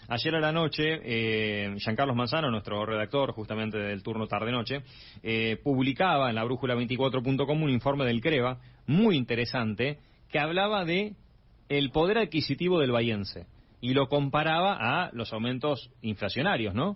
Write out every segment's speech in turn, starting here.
Ayer a la noche, Giancarlo Manzano, nuestro redactor justamente del turno tarde-noche, publicaba en la brújula24.com un informe del CREVA muy interesante que hablaba de el poder adquisitivo del bahiense y lo comparaba a los aumentos inflacionarios, ¿no?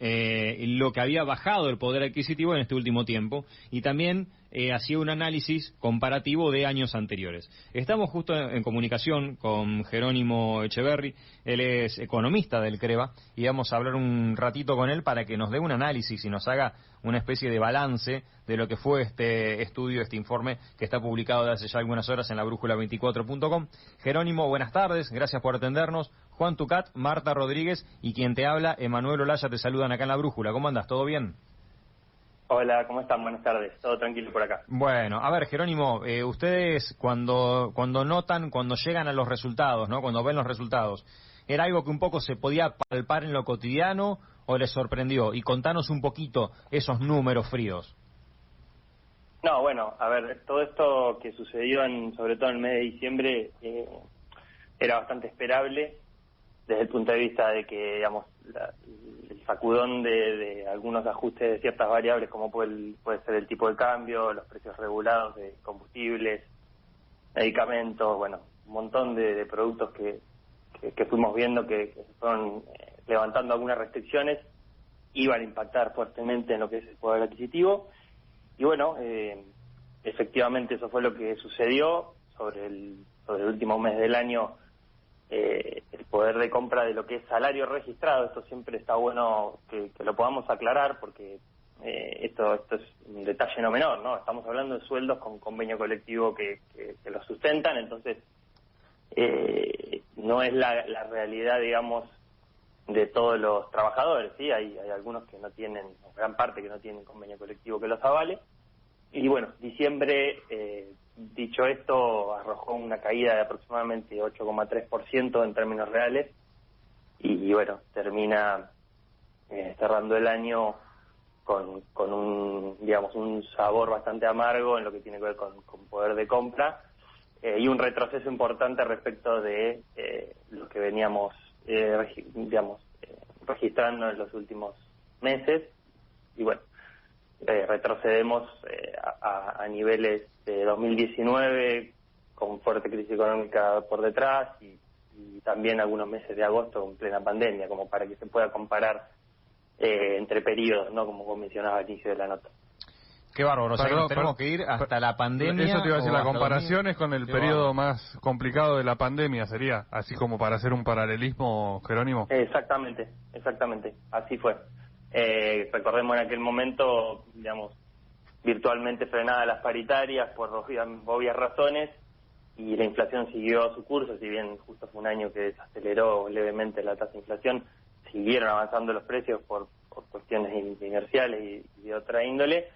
Lo que había bajado el poder adquisitivo en este último tiempo y también hacía un análisis comparativo de años anteriores. Estamos justo en comunicación con Jerónimo Echeverri, él es economista del CREVA y vamos a hablar un ratito con él para que nos dé un análisis y nos haga una especie de balance de lo que fue este estudio, este informe que está publicado de hace ya algunas horas en la brújula24.com. Jerónimo, buenas tardes, gracias por atendernos. Juan Tucat, Marta Rodríguez y quien te habla, Emanuel Olaya, te saludan acá en la Brújula. ¿Cómo andas? ¿Todo bien? Hola, ¿cómo están? Buenas tardes. Todo tranquilo por acá. Bueno, a ver, Jerónimo, ustedes cuando notan, cuando llegan a los resultados, ¿no? Cuando ven los resultados, ¿era algo que un poco se podía palpar en lo cotidiano o les sorprendió? Y contanos un poquito esos números fríos. No, bueno, a ver, todo esto que sucedió sobre todo en el mes de diciembre era bastante esperable desde el punto de vista de que, digamos, el sacudón de algunos ajustes de ciertas variables como puede ser el tipo de cambio, los precios regulados de combustibles, medicamentos, bueno, un montón de productos que fuimos viendo que se fueron levantando algunas restricciones, iban a impactar fuertemente en lo que es el poder adquisitivo. Y bueno, efectivamente eso fue lo que sucedió sobre el último mes del año. El poder de compra de lo que es salario registrado, esto siempre está bueno que lo podamos aclarar porque esto es un detalle no menor, ¿no? Estamos hablando de sueldos con convenio colectivo que lo sustentan, entonces no es la realidad, digamos, de todos los trabajadores, ¿sí? Hay algunos que no tienen, o gran parte que no tienen convenio colectivo que los avale. Y bueno, diciembre, dicho esto, arrojó una caída de aproximadamente 8,3% en términos reales y bueno, termina cerrando el año con un sabor bastante amargo en lo que tiene que ver con poder de compra y un retroceso importante respecto de lo que veníamos registrando en los últimos meses. Y bueno, retrocedemos a niveles de 2019 con fuerte crisis económica por detrás y también algunos meses de agosto en plena pandemia, como para que se pueda comparar entre periodos, ¿no? Como mencionaba al inicio de la nota. Qué bárbaro, o sea que nos tenemos que ir hasta la pandemia. Eso te iba a decir, la comparación es con el periodo bárbaro. Más complicado de la pandemia, sería, así como para hacer un paralelismo, Jerónimo. Exactamente, así fue. Recordemos en aquel momento, digamos, virtualmente frenadas las paritarias por obvias razones y la inflación siguió su curso, si bien justo fue un año que desaceleró levemente la tasa de inflación, siguieron avanzando los precios por cuestiones inerciales y de otra índole.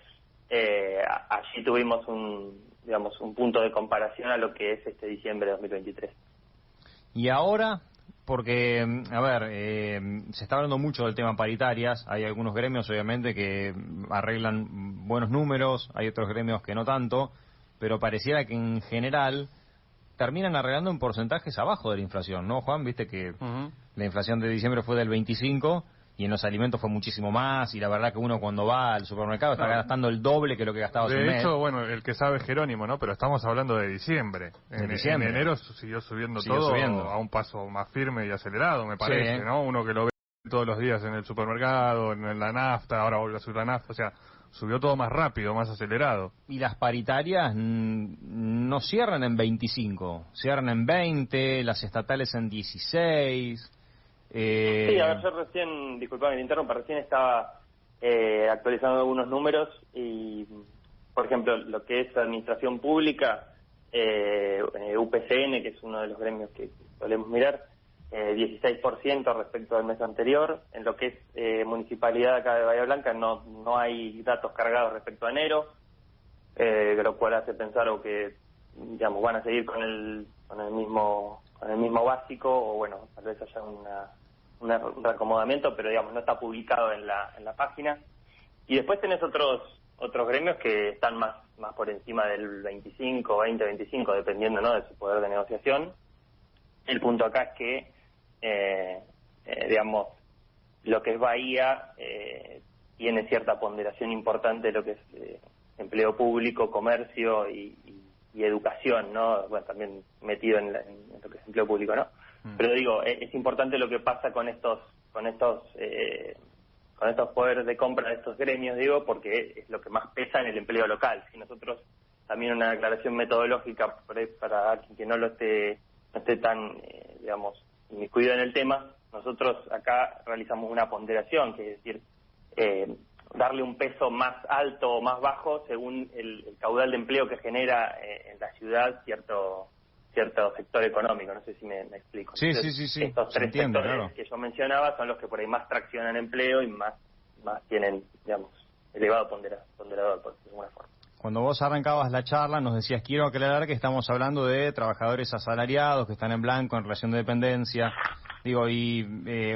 Allí tuvimos un punto de comparación a lo que es este diciembre de 2023. Y ahora, porque, a ver, se está hablando mucho del tema paritarias, hay algunos gremios obviamente que arreglan buenos números, hay otros gremios que no tanto, pero pareciera que en general terminan arreglando en porcentajes abajo de la inflación, ¿no, Juan? Viste que la inflación de diciembre fue del 25 y en los alimentos fue muchísimo más, y la verdad que uno cuando va al supermercado está gastando el doble que lo que gastaba hace un mes. De hecho, bueno, el que sabe es Jerónimo, ¿no? Pero estamos hablando de diciembre. En enero siguió subiendo a un paso más firme y acelerado, me parece, sí, ¿no? Uno que lo ve todos los días en el supermercado, en la nafta, ahora vuelve a subir la nafta, o sea, subió todo más rápido, más acelerado. Y las paritarias no cierran en 25, cierran en 20, las estatales en 16. Sí, a ver, yo recién, disculpame que te interrumpa, recién estaba actualizando algunos números y, por ejemplo, lo que es administración pública, UPCN, que es uno de los gremios que solemos mirar, 16% respecto al mes anterior. En lo que es municipalidad acá de Bahía Blanca no hay datos cargados respecto a enero, lo cual hace pensar o que, digamos, van a seguir con el mismo básico, o bueno, tal vez haya un reacomodamiento, pero digamos no está publicado en la página. Y después tenés otros gremios que están más por encima del 25, 20, 25, dependiendo, ¿no?, de su poder de negociación. El punto acá es que digamos, lo que es Bahía tiene cierta ponderación importante de lo que es empleo público, comercio y educación, ¿no? Bueno, también metido en lo que es empleo público, ¿no? Pero digo, es importante lo que pasa con estos poderes de compra de estos gremios, digo, porque es lo que más pesa en el empleo local. Si nosotros, también una aclaración metodológica para quien no esté tan, digamos, inmiscuido en el tema, nosotros acá realizamos una ponderación, que es decir, darle un peso más alto o más bajo según el caudal de empleo que genera en la ciudad cierto sector económico. No sé si me explico. Sí. Estos tres sectores que yo mencionaba son los que por ahí más traccionan empleo y más tienen, digamos, elevado ponderador, por alguna forma. Cuando vos arrancabas la charla nos decías, quiero aclarar que estamos hablando de trabajadores asalariados que están en blanco en relación de dependencia. Digo, ¿y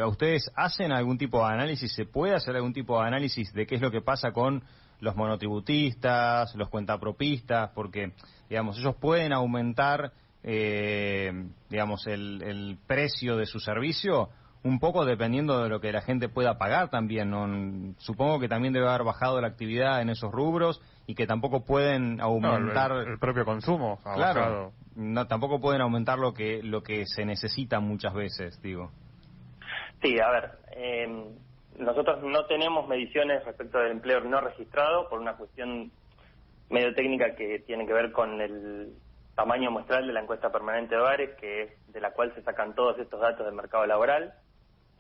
ustedes hacen algún tipo de análisis? ¿Se puede hacer algún tipo de análisis de qué es lo que pasa con los monotributistas, los cuentapropistas? Porque, digamos, ellos pueden aumentar, digamos, el precio de su servicio un poco dependiendo de lo que la gente pueda pagar también, ¿no? Supongo que también debe haber bajado la actividad en esos rubros y que tampoco pueden aumentar... No, el propio consumo ha bajado. No, tampoco pueden aumentar lo que se necesita muchas veces, digo. Sí, a ver, nosotros no tenemos mediciones respecto del empleo no registrado por una cuestión medio técnica que tiene que ver con el tamaño muestral de la encuesta permanente de hogares, que es de la cual se sacan todos estos datos del mercado laboral,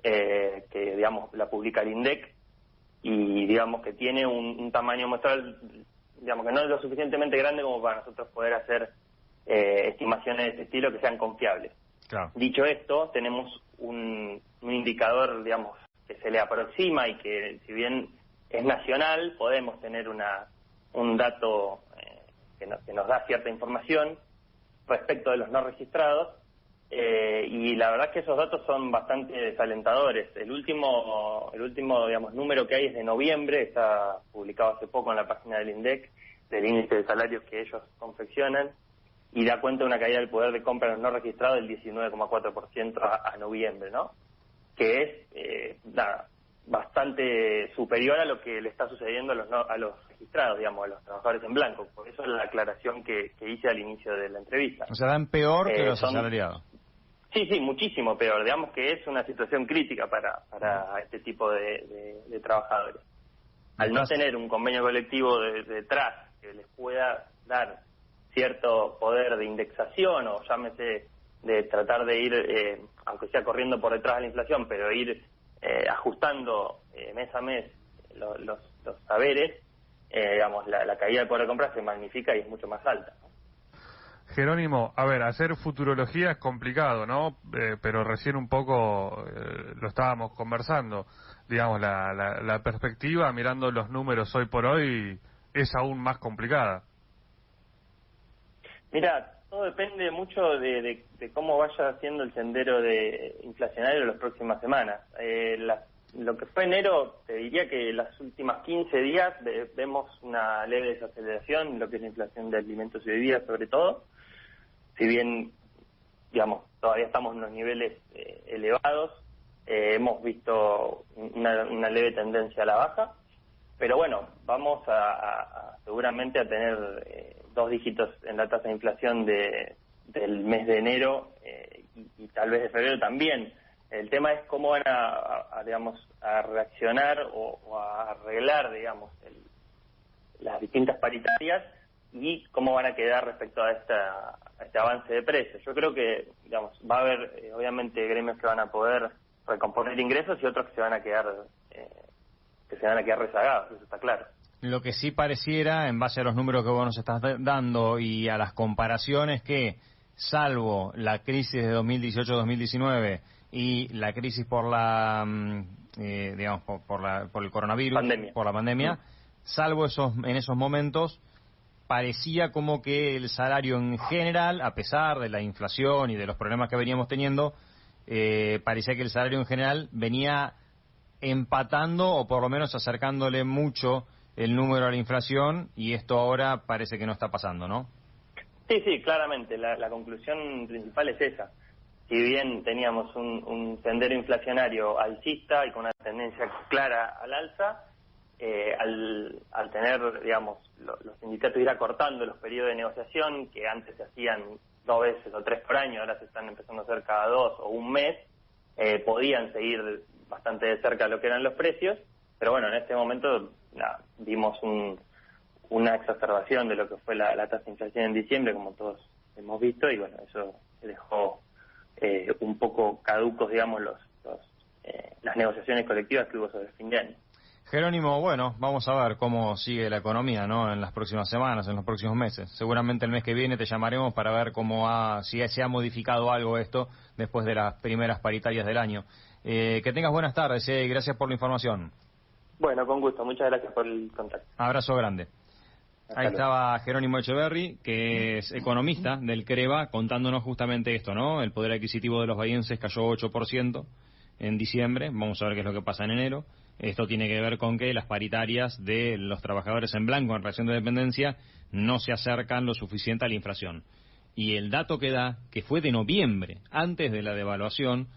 que, digamos, la publica el INDEC, y, digamos, que tiene un tamaño muestral, digamos, que no es lo suficientemente grande como para nosotros poder hacer estimaciones de este estilo que sean confiables. Claro. Dicho esto, tenemos un indicador, digamos, que se le aproxima y que, si bien es nacional, podemos tener un dato que nos da cierta información respecto de los no registrados, y la verdad es que esos datos son bastante desalentadores. El último, digamos, número que hay es de noviembre, está publicado hace poco en la página del INDEC, del índice de salarios que ellos confeccionan, y da cuenta de una caída del poder de compra de los no registrados del 19,4% a noviembre, ¿no? Que es bastante superior a lo que le está sucediendo a los registrados, digamos, a los trabajadores en blanco. Por eso la aclaración que hice al inicio de la entrevista. O sea, dan peor que los asalariados. Sí, muchísimo peor. Digamos que es una situación crítica para este tipo de trabajadores. Al no tener un convenio colectivo detrás que les pueda dar cierto poder de indexación, o llámese de tratar de ir, aunque sea corriendo por detrás de la inflación, pero ir ajustando mes a mes los saberes, digamos, la caída del poder de compra se magnifica y es mucho más alta, ¿no? Jerónimo, a ver, hacer futurología es complicado, ¿no? Pero recién un poco lo estábamos conversando. Digamos, la perspectiva, mirando los números hoy por hoy, es aún más complicada. Mira, todo depende mucho de cómo vaya siendo el sendero inflacionario en las próximas semanas. Lo que fue enero, te diría que las últimas 15 días vemos una leve desaceleración en lo que es la inflación de alimentos y bebidas, sobre todo. Si bien, digamos, todavía estamos en unos niveles elevados, hemos visto una leve tendencia a la baja, pero bueno, vamos seguramente a tener 2 dígitos en la tasa de inflación del mes de enero y tal vez de febrero también. El tema es cómo van digamos, a reaccionar o a arreglar, digamos, las distintas paritarias y cómo van a quedar respecto a este avance de precios. Yo creo que, digamos, va a haber obviamente gremios que van a poder recomponer ingresos y otros que se van a quedar rezagados, eso está claro. Lo que sí pareciera, en base a los números que vos nos estás dando y a las comparaciones, que salvo la crisis de 2018-2019 y la crisis por digamos, por el coronavirus, por la pandemia, salvo en esos momentos, parecía como que el salario en general, a pesar de la inflación y de los problemas que veníamos teniendo, parecía que el salario en general venía empatando o por lo menos acercándole mucho el número a la inflación, y esto ahora parece que no está pasando, ¿no? Sí, claramente, la conclusión principal es esa. si bien teníamos un sendero inflacionario alcista y con una tendencia clara al alza, al tener, digamos, los sindicatos ir acortando los periodos de negociación, que antes se hacían 2 veces o 3 por año, ahora se están empezando a hacer cada 2 o un mes, podían seguir bastante de cerca lo que eran los precios, pero bueno, en este momento vimos una exacerbación de lo que fue la tasa de inflación en diciembre, como todos hemos visto, y bueno, eso dejó un poco caducos, digamos, las negociaciones colectivas que hubo sobre el fin de año. Jerónimo, bueno, vamos a ver cómo sigue la economía, ¿no? En las próximas semanas, en los próximos meses. Seguramente el mes que viene te llamaremos para ver si se ha modificado algo esto después de las primeras paritarias del año. Que tengas buenas tardes y gracias por la información. Bueno, con gusto. Muchas gracias por el contacto. Abrazo grande. Ahí estaba Jerónimo Echeverri, que es economista del CREVA, contándonos justamente esto, ¿no? El poder adquisitivo de los bahienses cayó 8% en diciembre. Vamos a ver qué es lo que pasa en enero. Esto tiene que ver con que las paritarias de los trabajadores en blanco en relación de dependencia no se acercan lo suficiente a la inflación. Y el dato que da, que fue de noviembre, antes de la devaluación,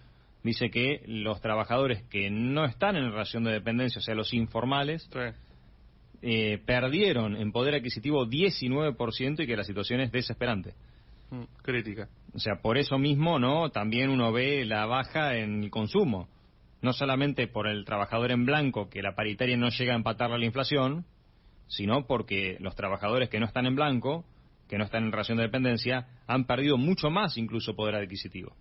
dice que los trabajadores que no están en relación de dependencia, o sea, los informales, perdieron en poder adquisitivo 19% y que la situación es desesperante. Crítica. O sea, por eso mismo, ¿no? También uno ve la baja en el consumo. No solamente por el trabajador en blanco, que la paritaria no llega a empatarle a la inflación, sino porque los trabajadores que no están en blanco, que no están en relación de dependencia, han perdido mucho más incluso poder adquisitivo.